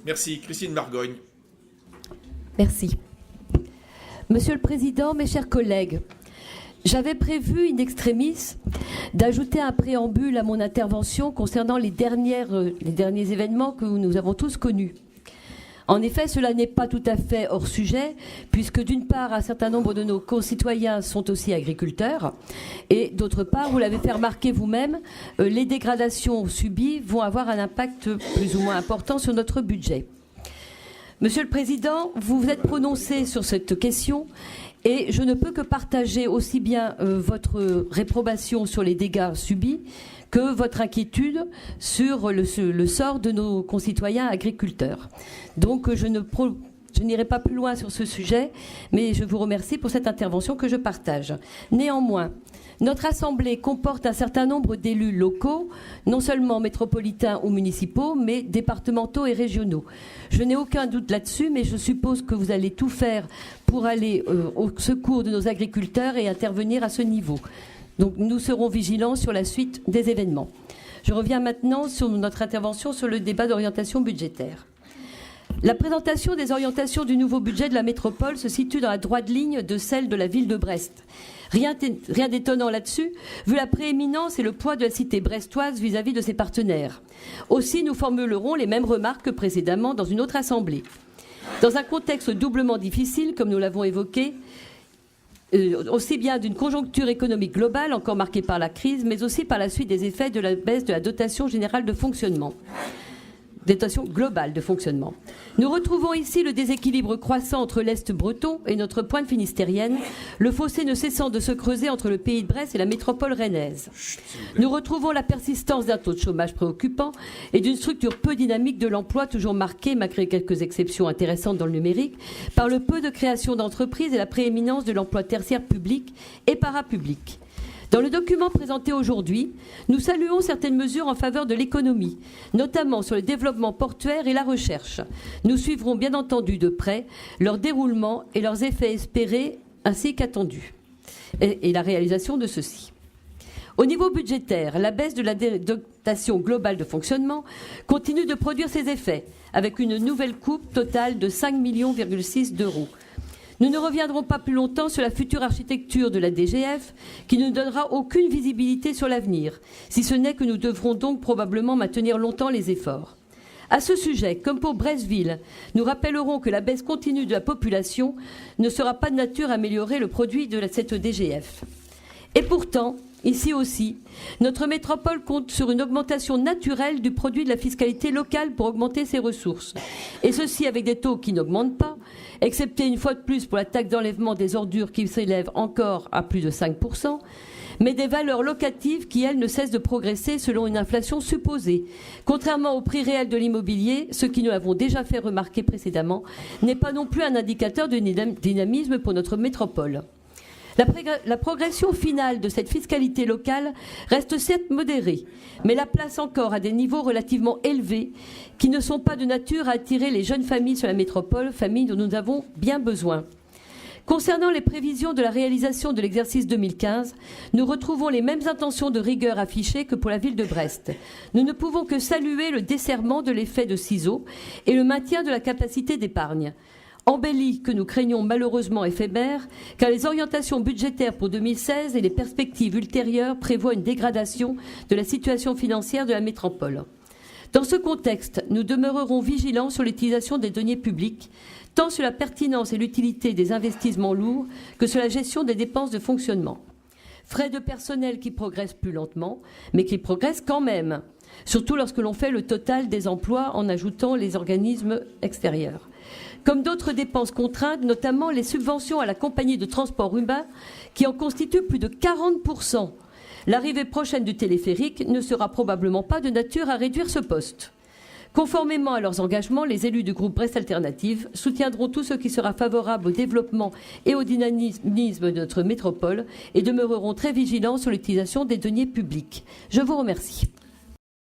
Merci. Christine Margogne. Merci. Monsieur le Président, mes chers collègues, j'avais prévu in extremis d'ajouter un préambule à mon intervention concernant les derniers événements que nous avons tous connus. En effet, cela n'est pas tout à fait hors sujet, puisque d'une part, un certain nombre de nos concitoyens sont aussi agriculteurs, et d'autre part, vous l'avez fait remarquer vous-même, les dégradations subies vont avoir un impact plus ou moins important sur notre budget. Monsieur le Président, vous vous êtes prononcé sur cette question, et je ne peux que partager aussi bien votre réprobation sur les dégâts subis que votre inquiétude sur le sort de nos concitoyens agriculteurs. Donc je n'irai pas plus loin sur ce sujet, mais je vous remercie pour cette intervention que je partage. Néanmoins, notre Assemblée comporte un certain nombre d'élus locaux, non seulement métropolitains ou municipaux, mais départementaux et régionaux. Je n'ai aucun doute là-dessus, mais je suppose que vous allez tout faire pour aller au secours de nos agriculteurs et intervenir à ce niveau. Donc nous serons vigilants sur la suite des événements. Je reviens maintenant sur notre intervention sur le débat d'orientation budgétaire. La présentation des orientations du nouveau budget de la métropole se situe dans la droite ligne de celle de la ville de Brest. Rien d'étonnant là-dessus, vu la prééminence et le poids de la cité brestoise vis-à-vis de ses partenaires. Aussi, nous formulerons les mêmes remarques que précédemment dans une autre assemblée. Dans un contexte doublement difficile, comme nous l'avons évoqué, aussi bien d'une conjoncture économique globale encore marquée par la crise, mais aussi par la suite des effets de la baisse de la dotation générale de fonctionnement. Dotation globale de fonctionnement. Nous retrouvons ici le déséquilibre croissant entre l'Est breton et notre pointe finistérienne, le fossé ne cessant de se creuser entre le pays de Brest et la métropole rennaise. Nous retrouvons la persistance d'un taux de chômage préoccupant et d'une structure peu dynamique de l'emploi toujours marquée, malgré quelques exceptions intéressantes dans le numérique, par le peu de création d'entreprises et la prééminence de l'emploi tertiaire public et parapublic. Dans le document présenté aujourd'hui, nous saluons certaines mesures en faveur de l'économie, notamment sur le développement portuaire et la recherche. Nous suivrons bien entendu de près leur déroulement et leurs effets espérés ainsi qu'attendus, et la réalisation de ceux-ci. Au niveau budgétaire, la baisse de la dotation globale de fonctionnement continue de produire ses effets, avec une nouvelle coupe totale de 5,6 millions d'euros. Nous ne reviendrons pas plus longtemps sur la future architecture de la DGF qui ne donnera aucune visibilité sur l'avenir, si ce n'est que nous devrons donc probablement maintenir longtemps les efforts. À ce sujet, comme pour Brestville, nous rappellerons que la baisse continue de la population ne sera pas de nature à améliorer le produit de cette DGF. Et pourtant, ici aussi, notre métropole compte sur une augmentation naturelle du produit de la fiscalité locale pour augmenter ses ressources. Et ceci avec des taux qui n'augmentent pas, excepté une fois de plus pour la taxe d'enlèvement des ordures qui s'élève encore à plus de 5%, mais des valeurs locatives qui, elles, ne cessent de progresser selon une inflation supposée. Contrairement au prix réel de l'immobilier, ce qui nous l'avons déjà fait remarquer précédemment, n'est pas non plus un indicateur de dynamisme pour notre métropole. La progression finale de cette fiscalité locale reste certes modérée, mais la place encore à des niveaux relativement élevés qui ne sont pas de nature à attirer les jeunes familles sur la métropole, familles dont nous avons bien besoin. Concernant les prévisions de la réalisation de l'exercice 2015, nous retrouvons les mêmes intentions de rigueur affichées que pour la ville de Brest. Nous ne pouvons que saluer le desserrement de l'effet de ciseaux et le maintien de la capacité d'épargne. Embellie que nous craignons malheureusement éphémère, car les orientations budgétaires pour 2016 et les perspectives ultérieures prévoient une dégradation de la situation financière de la métropole. Dans ce contexte, nous demeurerons vigilants sur l'utilisation des deniers publics, tant sur la pertinence et l'utilité des investissements lourds que sur la gestion des dépenses de fonctionnement. Frais de personnel qui progressent plus lentement, mais qui progressent quand même, surtout lorsque l'on fait le total des emplois en ajoutant les organismes extérieurs. Comme d'autres dépenses contraintes, notamment les subventions à la compagnie de transport urbain, qui en constituent plus de 40%. L'arrivée prochaine du téléphérique ne sera probablement pas de nature à réduire ce poste. Conformément à leurs engagements, les élus du groupe Brest Alternative soutiendront tout ce qui sera favorable au développement et au dynamisme de notre métropole et demeureront très vigilants sur l'utilisation des deniers publics. Je vous remercie.